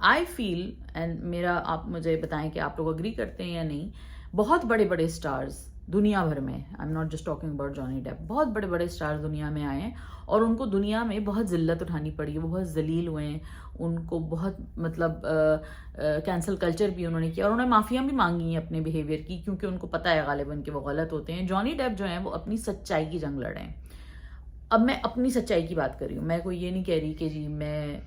آئی فیل and میرا آپ مجھے بتائیں کہ آپ لوگ اگری کرتے ہیں یا نہیں, بہت بڑے بڑے اسٹارز دنیا بھر میں, I am not just talking about جانی ڈیپ, بہت بڑے بڑے اسٹارز دنیا میں آئے ہیں اور ان کو دنیا میں بہت ذلت اٹھانی پڑی ہے, وہ بہت ذلیل ہوئے ہیں, ان کو بہت مطلب کینسل کلچر بھی انہوں نے کیا, اور انہوں نے معافیاں بھی مانگی ہیں اپنے بیہیویئر کی, کیونکہ ان کو پتہ ہے غالباً کہ وہ غلط ہوتے ہیں. جانی ڈیپ جو ہیں وہ اپنی سچائی کی جنگ لڑے ہیں. اب میں اپنی سچائی کی بات کر رہی ہوں, میں کوئی یہ نہیں کہہ رہی کہ جی میں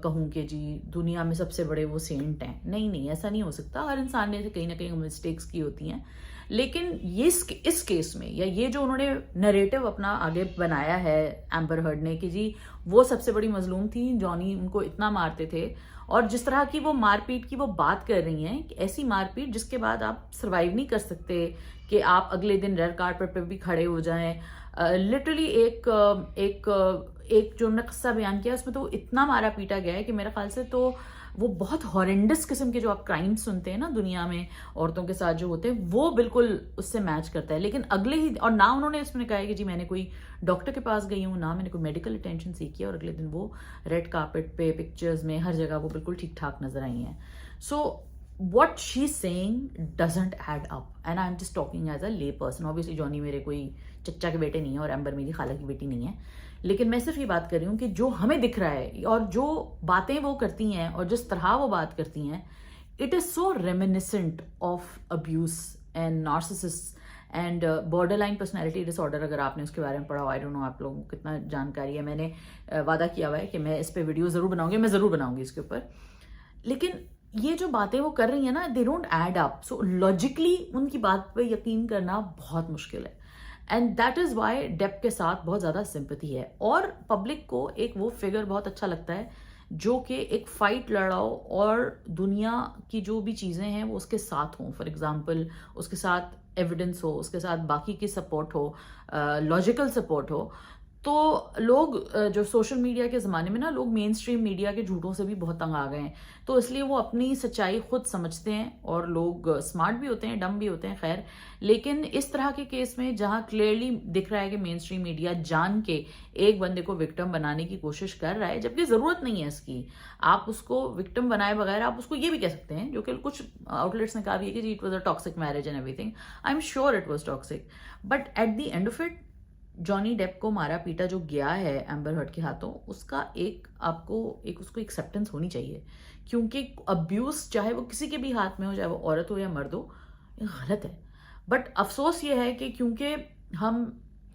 کہوں کہ جی دنیا میں سب سے بڑے وہ سینٹ ہیں, نہیں, ایسا نہیں ہو سکتا. ہر انسان نے کہیں نہ کہیں مسٹیکس کی ہوتی ہیں, لیکن یہ اس کیس میں, یا یہ جو انہوں نے نریٹو اپنا آگے بنایا ہے ایمبر ہرڈ نے کہ جی وہ سب سے بڑی مظلوم تھی, جانی ان کو اتنا مارتے تھے, اور جس طرح کی وہ مار پیٹ کی وہ بات کر رہی ہیں, ایسی مار پیٹ جس کے بعد آپ سروائیو نہیں کر سکتے کہ آپ اگلے دن ریڈ کارپٹ پہ بھی کھڑے ہو جائیں. لٹرلی ایک جو انہوں نے قصہ بیان کیا اس میں تو اتنا مارا پیٹا گیا ہے کہ میرے خیال سے تو وہ بہت ہارینڈس قسم کے جو آپ کرائم سنتے ہیں نا دنیا میں عورتوں کے ساتھ جو ہوتے ہیں, وہ بالکل اس سے میچ کرتا ہے. لیکن اگلے ہی, اور نہ انہوں نے اس میں کہا ہے کہ جی میں نے کوئی ڈاکٹر کے پاس گئی ہوں, نہ میں نے کوئی میڈیکل اٹینشن سیکھی ہے, اور اگلے دن وہ ریڈ کارپٹ پہ پکچرز میں ہر جگہ وہ بالکل ٹھیک ٹھاک نظر آئی ہیں. سو what she's saying doesn't add up, and I'm just talking as a lay person. Obviously جانی میرے کوئی چچا کے بیٹے نہیں ہیں اور ایمبر میری خالہ کی بیٹی نہیں ہے, لیکن میں صرف یہ بات کر رہی ہوں کہ جو ہمیں دکھ رہا ہے اور جو باتیں وہ کرتی ہیں اور جس طرح وہ بات کرتی ہیں, it is so reminiscent of abuse and narcissists and borderline personality disorder. اگر آپ نے اس کے بارے میں پڑھا ہو, آئی ڈونٹ نو آپ لوگوں کو کتنا جانکاری ہے, میں نے وعدہ کیا ہوا ہے کہ میں اس پہ ویڈیو ضرور بناؤں گی, میں ضرور بناؤں گی اس کے اوپر. لیکن یہ جو باتیں وہ کر رہی ہیں نا, they don't add up. So logically ان کی بات پہ یقین کرنا بہت مشکل ہے, and that is why Depp کے ساتھ بہت زیادہ سمپتھی ہے. اور پبلک کو ایک وہ فگر بہت اچھا لگتا ہے جو کہ ایک فائٹ لڑاؤ اور دنیا کی جو بھی چیزیں ہیں وہ اس کے ساتھ ہوں. فار ایگزامپل اس کے ساتھ ایویڈنس ہو, اس کے ساتھ باقی کی سپورٹ ہو, لاجیکل سپورٹ ہو. تو لوگ جو سوشل میڈیا کے زمانے میں نا, لوگ مین اسٹریم میڈیا کے جھوٹوں سے بھی بہت تنگ آ گئے ہیں, تو اس لیے وہ اپنی سچائی خود سمجھتے ہیں, اور لوگ اسمارٹ بھی ہوتے ہیں, ڈم بھی ہوتے ہیں, خیر. لیکن اس طرح کے کیس میں جہاں کلیئرلی دکھ رہا ہے کہ مین اسٹریم میڈیا جان کے ایک بندے کو وکٹم بنانے کی کوشش کر رہا ہے, جبکہ ضرورت نہیں ہے اس کی, آپ اس کو وکٹم بنائے بغیر آپ اس کو یہ بھی کہہ سکتے ہیں, جو کہ کچھ آؤٹ لیٹس نے کہا بھی ہے کہ جی it was a toxic marriage and everything. I am sure it was toxic, but at the end of it Johnny Depp کو مارا پیٹا جو گیا ہے ایمبر ہرڈ کے ہاتھوں, اس کا آپ کو اس کو ایکسیپٹنس ہونی چاہیے, کیونکہ ابیوز چاہے وہ کسی کے بھی ہاتھ میں ہو, چاہے وہ عورت ہو یا مرد ہو, یہ غلط ہے. بٹ افسوس یہ ہے کہ کیونکہ ہم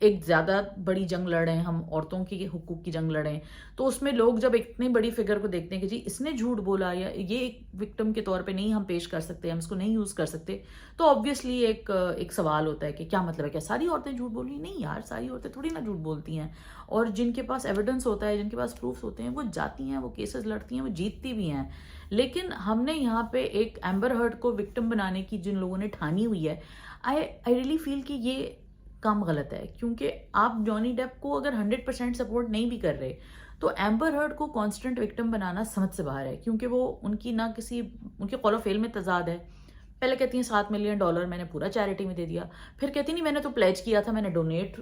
ایک زیادہ بڑی جنگ لڑیں, ہم عورتوں کی حقوق کی جنگ لڑیں, تو اس میں لوگ جب اتنی بڑی فگر کو دیکھتے ہیں کہ جی اس نے جھوٹ بولا, یا یہ ایک وکٹم کے طور پہ نہیں ہم پیش کر سکتے, ہم اس کو نہیں یوز کر سکتے, تو آبویسلی ایک سوال ہوتا ہے کہ کیا مطلب ہے, کیا ساری عورتیں جھوٹ بول رہی ہیں؟ نہیں یار, ساری عورتیں تھوڑی نا جھوٹ بولتی ہیں, اور جن کے پاس ایویڈنس ہوتا ہے, جن کے پاس پروفس ہوتے ہیں, وہ جاتی ہیں, وہ کیسز لڑتی ہیں, وہ جیتتی بھی ہیں. لیکن ہم نے یہاں پہ ایک ایمبر ہرڈ کو وکٹم بنانے کی جن لوگوں نے ٹھانی ہوئی ہے, آئی ریئلی فیل کہ یہ کم غلط ہے. کیونکہ آپ جانی ڈیپ کو اگر 100% سپورٹ نہیں بھی کر رہے, تو ایمبر ہرڈ کو کانسٹنٹ وکٹم بنانا سمجھ سے باہر ہے, کیونکہ وہ ان کی ان کے قول و فعل میں تضاد ہے. پہلے کہتی ہیں $7 ملین میں نے پورا چیریٹی میں دے دیا, پھر کہتی نہیں میں نے تو پلیج کیا تھا, میں نے ڈونیٹ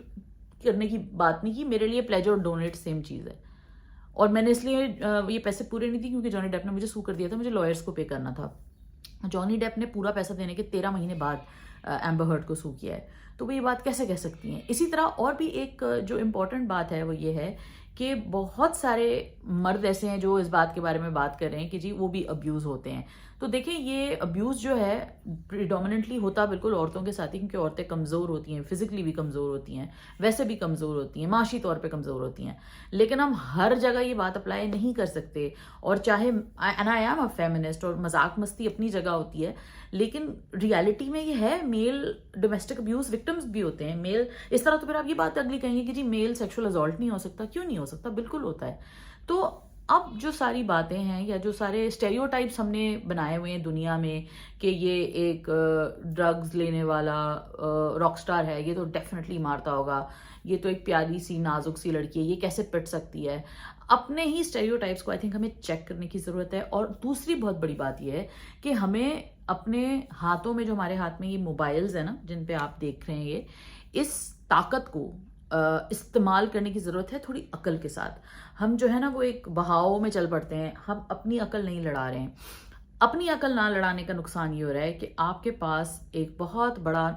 کرنے کی بات نہیں کی, میرے لیے پلیج اور ڈونیٹ سیم چیز ہے, اور میں نے اس لیے یہ پیسے پورے نہیں دی کیونکہ جانی ڈیپ نے مجھے سو کر دیا تھا, مجھے لائرس کو پے کرنا تھا. جانی ڈیپ نے پورا پیسہ دینے کے 13 مہینے بعد ایمبر ہرڈ کو سو کیا ہے, تو وہ یہ بات کیسے کہہ سکتی ہیں. اسی طرح اور بھی ایک جو امپورٹنٹ بات ہے وہ یہ ہے کہ بہت سارے مرد ایسے ہیں جو اس بات کے بارے میں بات کر رہے ہیں کہ جی وہ بھی ابیوز ہوتے ہیں. تو دیکھیں یہ ابیوز جو ہے پریڈومیننٹلی ہوتا بالکل عورتوں کے ساتھ ہی, کیونکہ عورتیں کمزور ہوتی ہیں, فزیکلی بھی کمزور ہوتی ہیں, ویسے بھی کمزور ہوتی ہیں, معاشی طور پہ کمزور ہوتی ہیں. لیکن ہم ہر جگہ یہ بات اپلائی نہیں کر سکتے, اور چاہے and I am a feminist, اور مذاق مستی اپنی جگہ ہوتی ہے, لیکن ریالٹی میں یہ ہے میل ڈومیسٹک ابیوز وکٹمز بھی ہوتے ہیں. میل اس طرح تو پھر آپ یہ بات اگلی کہیں گے کہ جی میل سیکشل اسالٹ نہیں ہو سکتا, کیوں نہیں ہو سکتا, بالکل ہوتا ہے. تو اب جو ساری باتیں ہیں یا جو سارے اسٹیریوٹائپس ہم نے بنائے ہوئے ہیں دنیا میں کہ یہ ایک ڈرگز لینے والا راک سٹار ہے, یہ تو ڈیفینیٹلی مارتا ہوگا, یہ تو ایک پیاری سی نازک سی لڑکی ہے, یہ کیسے پٹ سکتی ہے, اپنے ہی اسٹیریوٹائپس کو آئی تھنک ہمیں چیک کرنے کی ضرورت ہے. اور دوسری بہت بڑی بات یہ ہے کہ ہمیں اپنے ہاتھوں میں جو ہمارے ہاتھ میں یہ موبائلز ہیں نا جن پہ آپ دیکھ رہے ہیں, یہ اس طاقت کو استعمال کرنے کی ضرورت ہے تھوڑی عقل کے ساتھ. ہم جو ہے نا وہ ایک بہاؤ میں چل پڑتے ہیں, ہم اپنی عقل نہیں لڑا رہے ہیں. اپنی عقل نہ لڑانے کا نقصان یہ ہو رہا ہے کہ آپ کے پاس ایک بہت بڑا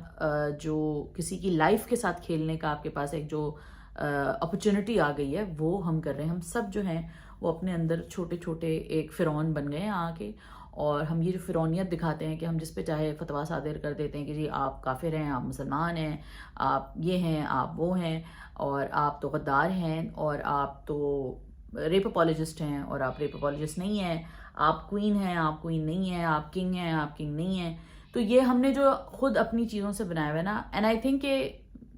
جو کسی کی لائف کے ساتھ کھیلنے کا آپ کے پاس ایک جو اپرچونٹی آ گئی ہے وہ ہم کر رہے ہیں. ہم سب جو ہیں وہ اپنے اندر چھوٹے چھوٹے ایک فرعون بن گئے ہیں آ کے, اور ہم یہ جو فرعونیت دکھاتے ہیں کہ ہم جس پہ چاہے فتویٰ صادر کر دیتے ہیں کہ جی آپ کافر ہیں, آپ مسلمان ہیں, آپ یہ ہیں, آپ وہ ہیں, اور آپ تو غدار ہیں, اور آپ تو ریپ اپالوجسٹ ہیں, اور آپ ریپ اپالوجسٹ نہیں ہیں, آپ کوئین ہیں, آپ کوئین نہیں ہیں, آپ کنگ ہیں, آپ کنگ نہیں ہیں. تو یہ ہم نے جو خود اپنی چیزوں سے بنایا ہوا ہے نا, اینڈ آئی تھنک کہ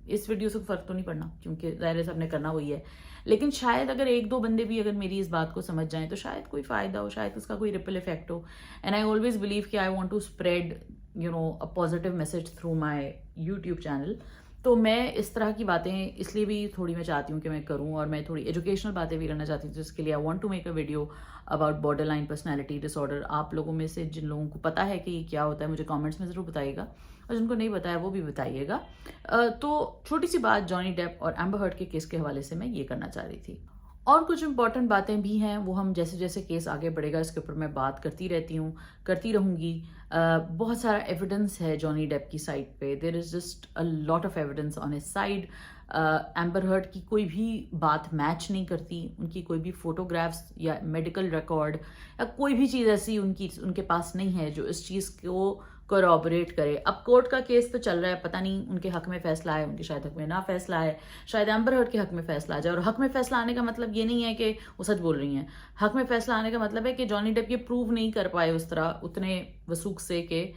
اس ویڈیو سے فرق تو نہیں پڑنا کیونکہ ظاہر ہے سب نے کرنا وہی ہے, لیکن شاید اگر ایک دو بندے بھی اگر میری اس بات کو سمجھ جائیں تو شاید کوئی فائدہ ہو, شاید اس کا کوئی ریپل افیکٹ ہو. اینڈ آئی آلویز بلیو کہ I want to spread a positive message through my YouTube channel. تو میں اس طرح کی باتیں اس لیے بھی تھوڑی میں چاہتی ہوں کہ میں کروں, اور میں تھوڑی ایجوکیشنل باتیں بھی کرنا چاہتی ہوں, جس کے لیے I want to make a video about borderline personality disorder. آپ لوگوں میں سے جن لوگوں کو پتہ ہے کہ یہ کیا ہوتا ہے مجھے کامنٹس میں ضرور بتائیے گا, اور جن کو نہیں بتایا وہ بھی بتائیے گا. تو چھوٹی سی بات جانی ڈیپ اور ایمبر ہرڈ کے کیس کے حوالے سے میں یہ کرنا چاہ رہی تھی. اور کچھ امپورٹنٹ باتیں بھی ہیں, وہ ہم جیسے جیسے کیس آگے بڑھے گا اس کے اوپر میں بات کرتی رہتی ہوں, کرتی رہوں گی. بہت سارا ایویڈنس ہے جانی ڈیپ کی سائڈ پہ, there is just a lot of evidence on his side. Amber Heard کی کوئی بھی بات میچ نہیں کرتی, ان کی کوئی بھی فوٹوگرافس یا میڈیکل ریکارڈ یا کوئی بھی چیز ایسی ان کے پاس نہیں ہے جو اس چیز کو کورابریٹ کرے. اب کورٹ کا کیس تو چل رہا ہے, پتہ نہیں ان کے حق میں فیصلہ آئے, ان کے شاید حق میں نہ فیصلہ آئے, شاید ایمبر ہرڈ کے حق میں فیصلہ آ جائے. اور حق میں فیصلہ آنے کا مطلب یہ نہیں ہے کہ وہ سچ بول رہی ہیں, حق میں فیصلہ آنے کا مطلب ہے کہ جانی ڈیپ یہ پروو نہیں کر پائے اس طرح اتنے وثوق سے کہ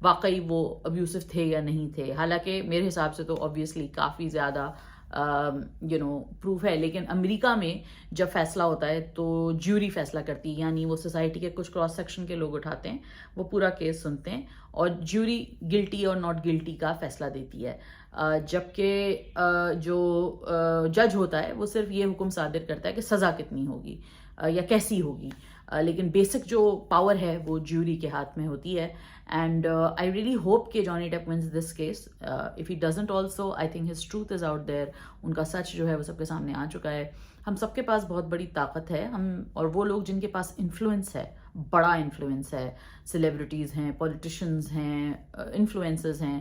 واقعی وہ ابیوسو تھے یا نہیں تھے. حالانکہ میرے حساب سے تو obviously کافی زیادہ پروف ہے, لیکن امریکہ میں جب فیصلہ ہوتا ہے تو جیوری فیصلہ کرتی ہے, یعنی وہ سوسائٹی کے کچھ کراس سیکشن کے لوگ اٹھاتے ہیں, وہ پورا کیس سنتے ہیں اور جیوری گلٹی اور ناٹ گلٹی کا فیصلہ دیتی ہے. جبکہ جو جج ہوتا ہے وہ صرف یہ حکم صادر کرتا ہے کہ سزا کتنی ہوگی یا کیسی ہوگی, لیکن بیسک جو پاور ہے وہ جیوری کے ہاتھ میں ہوتی ہے. اینڈ آئی ریئلی ہوپ کہ Johnny Depp wins this case. If he doesn't also I think his truth is out there, ان کا سچ جو ہے وہ سب کے سامنے آ چکا ہے. ہم سب کے پاس بہت بڑی طاقت ہے, ہم اور وہ لوگ جن کے پاس انفلوئنس ہے, بڑا انفلوئنس ہے, سیلیبریٹیز ہیں, پولیٹیشنز ہیں, انفلوئنسرز ہیں,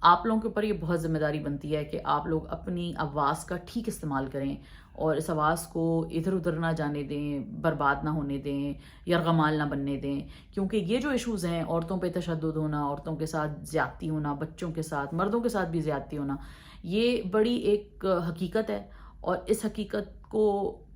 آپ لوگوں کے اوپر یہ بہت ذمہ داری بنتی ہے کہ آپ لوگ اپنی آواز کا ٹھیک استعمال کریں اور اس آواز کو ادھر ادھر نہ جانے دیں, برباد نہ ہونے دیں, یرغمال نہ بننے دیں. کیونکہ یہ جو ایشوز ہیں, عورتوں پہ تشدد ہونا, عورتوں کے ساتھ زیادتی ہونا, بچوں کے ساتھ, مردوں کے ساتھ بھی زیادتی ہونا, یہ بڑی ایک حقیقت ہے. اور اس حقیقت کو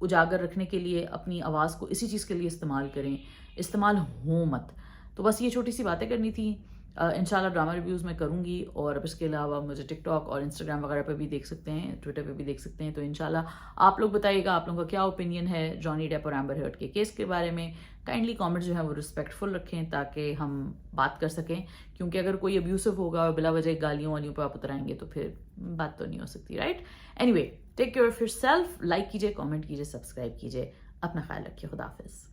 اجاگر رکھنے کے لیے اپنی آواز کو اسی چیز کے لیے استعمال کریں, استعمال ہوں مت. تو بس یہ چھوٹی سی باتیں کرنی تھی. انشاءاللہ ڈرامہ ریویوز میں کروں گی, اور اب اس کے علاوہ مجھے ٹک ٹاک اور انسٹاگرام وغیرہ پہ بھی دیکھ سکتے ہیں, ٹویٹر پہ بھی دیکھ سکتے ہیں. تو انشاءاللہ آپ لوگ بتائیے گا آپ لوگوں کا کیا اوپینین ہے جانی ڈیپ اور ایمبر ہرڈ کے کیس کے بارے میں. کائنڈلی کامنٹ جو ہے وہ رسپیکٹفل رکھیں تاکہ ہم بات کر سکیں, کیونکہ اگر کوئی ابیوسو ہوگا اور بلا وجہ گالیوں والیوں پہ آپ اترائیں گے تو پھر بات تو نہیں ہو سکتی, right. Any way, take care of your self, like کیجیے, کامنٹ کیجیے, سبسکرائب کیجیے, اپنا خیال رکھیے, خدا حافظ.